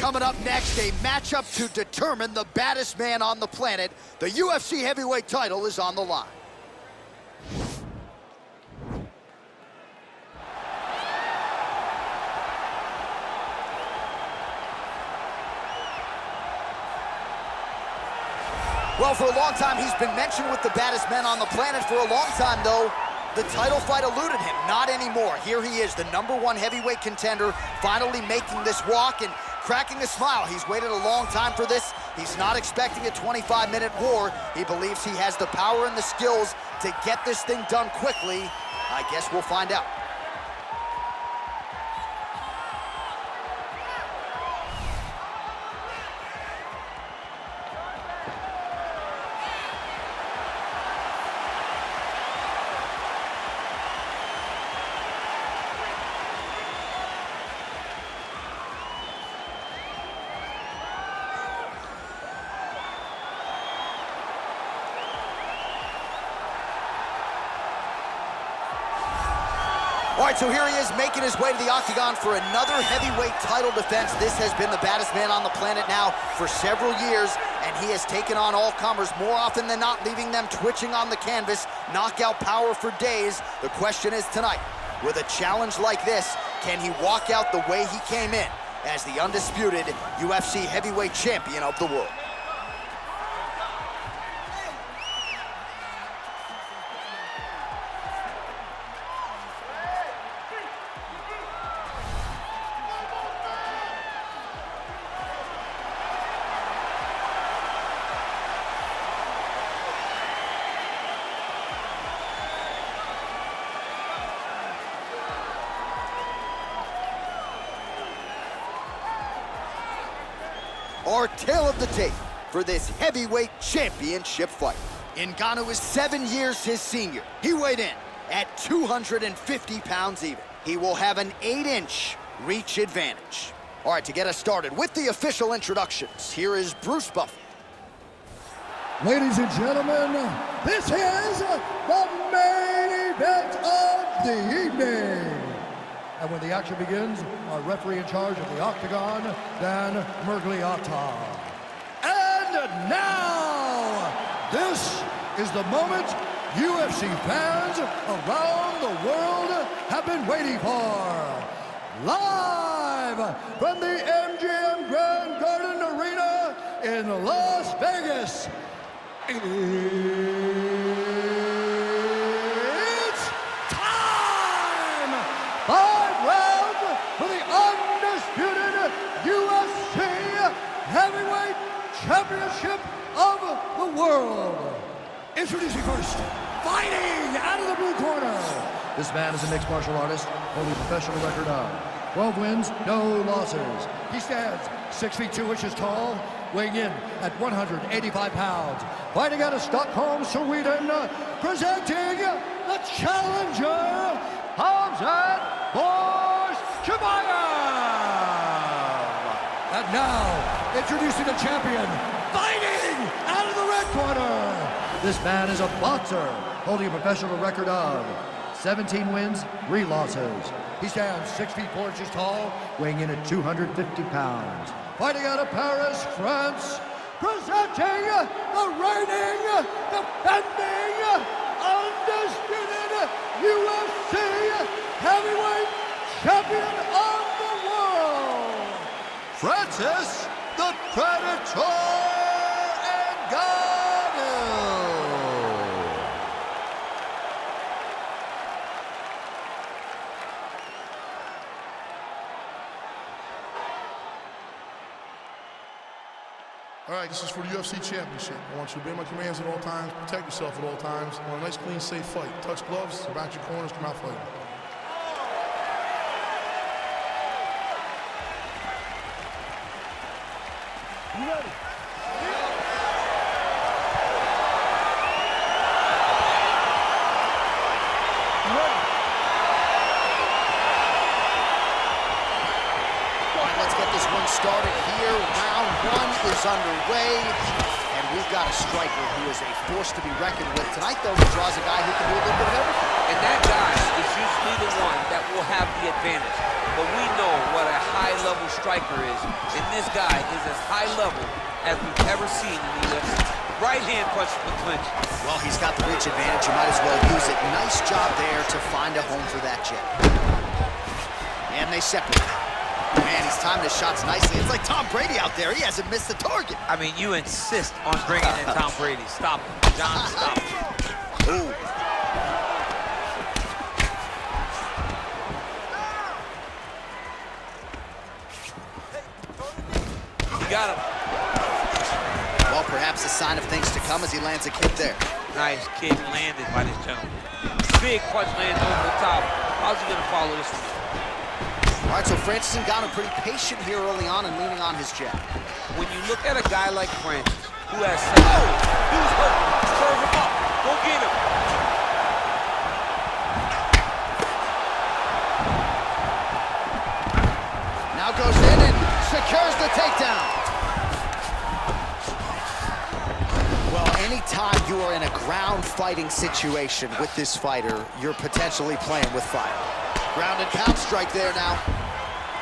Coming up next, a matchup to determine the baddest man on the planet. The UFC heavyweight title is on the line. Well, for a long time, he's been mentioned with the baddest men on the planet. For a long time, though, the title fight eluded him. Not anymore. Here he is, the #1 heavyweight contender, finally making this walk and cracking a smile. He's waited a long time for this. He's not expecting a 25-minute war. He believes he has the power and the skills to get this thing done quickly. I guess we'll find out. All right, so here he is making his way to the octagon for another heavyweight title defense. This has been the baddest man on the planet now for several years, and he has taken on all comers more often than not, leaving them twitching on the canvas, knockout power for days. The question is tonight, with a challenge like this, can he walk out the way he came in as the undisputed UFC heavyweight champion of the world? Our tale of the tape for this heavyweight championship fight. Ngannou is 7 years his senior. He weighed in at 250 pounds even. He will have an 8-inch reach advantage. All right, to get us started with the official introductions, here is Bruce Buffer. Ladies and gentlemen, this is the main event of the evening. And when the action begins, our referee in charge of the octagon, Dan Mergliata. And now, this is the moment UFC fans around the world have been waiting for. Live from the MGM Grand Garden Arena in Las Vegas. It's time! 5 rounds for the undisputed UFC Heavyweight Championship of the world. Introducing first, fighting out of the blue corner. This man is a mixed martial artist, holding a professional record of 12 wins, no losses. He stands 6 feet 2 inches tall, weighing in at 185 pounds. Fighting out of Stockholm, Sweden, presenting the challenger, Khamzat Chimaev. And now, introducing the champion, fighting out of the red corner. This man is a boxer, holding a professional record of 17 wins, 3 losses. He stands 6 feet 4 inches tall, weighing in at 250 pounds. Fighting out of Paris, France, presenting the reigning, defending, undisputed UFC heavyweight champion of the world, Francis the Predator Ngannou. All right, this is for the UFC Championship. I want you to obey my commands at all times, protect yourself at all times. I want a nice, clean, safe fight. Touch gloves, back your corners, come out fighting. You ready? Let's get this one started here. Round 1 is underway, and we've got a striker who is a force to be reckoned with. Tonight, though, he draws a guy who can do a little bit of everything. And that guy is usually the one that will have the advantage. But we know what a high-level striker is, and this guy is as high level as we've ever seen in the UFC. Right hand punch from the clinch. Well, he's got the reach advantage. You might as well use it. Nice job there to find a home for that jab. And they separate. Man, he's timing his shots nicely. It's like Tom Brady out there. He hasn't missed the target. I mean, you insist on bringing in Tom Brady. Stop him. John, stop him. Ooh. You got him. Well, perhaps a sign of things to come as he lands a kick there. Nice kick landed by this gentleman. Big punch lands over the top. How's he gonna follow this one? All right, so Francis Ngannou pretty patient here early on and leaning on his jab. When you look at a guy like Francis, who has said, oh, dude's hurt, serve him up, go get him. Now goes in and secures the takedown. Well, anytime you are in a ground fighting situation with this fighter, you're potentially playing with fire. Ground and pound strike there now.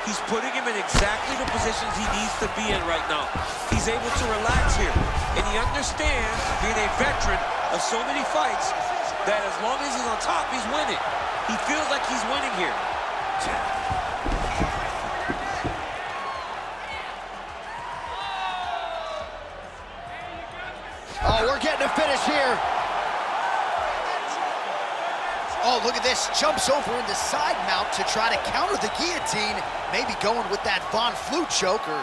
He's putting him in exactly the positions he needs to be in right now. He's able to relax here, and he understands, being a veteran of so many fights, that as long as he's on top, he's winning. He feels like he's winning here. Oh, we're getting a finish here. Oh, look at this. Jumps over into side mount to try to counter the guillotine. Maybe going with that Von Flue choke, or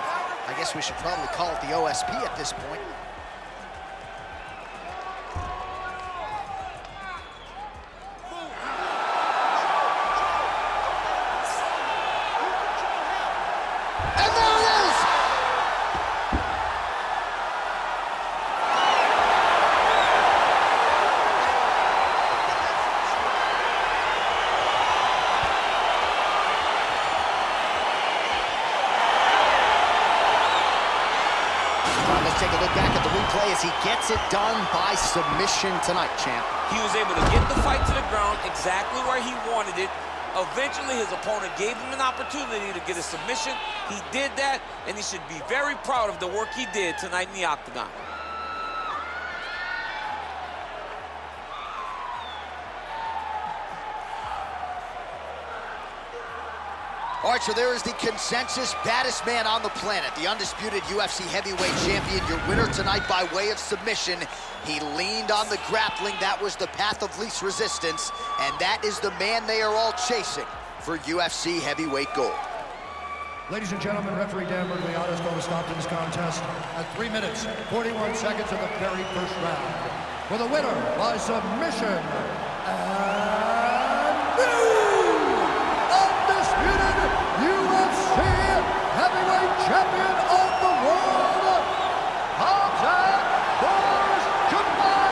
I guess we should probably call it the OSP at this point. And there it is! Let's take a look back at the replay as he gets it done by submission tonight, champ. He was able to get the fight to the ground exactly where he wanted it. Eventually, his opponent gave him an opportunity to get a submission. He did that, and he should be very proud of the work he did tonight in the octagon. All right, so there is the consensus baddest man on the planet, the undisputed UFC heavyweight champion, your winner tonight by way of submission. He leaned on the grappling. That was the path of least resistance, and that is the man they are all chasing for UFC heavyweight gold. Ladies and gentlemen, referee Dan Murgliano stopped in this contest at 3 minutes, 41 seconds of the very first round. For the winner by submission, and undisputed UFC heavyweight champion of the world, Khamzat Chimaev.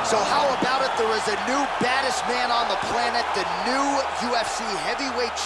So how about it? There is a new baddest man on the planet, the new UFC heavyweight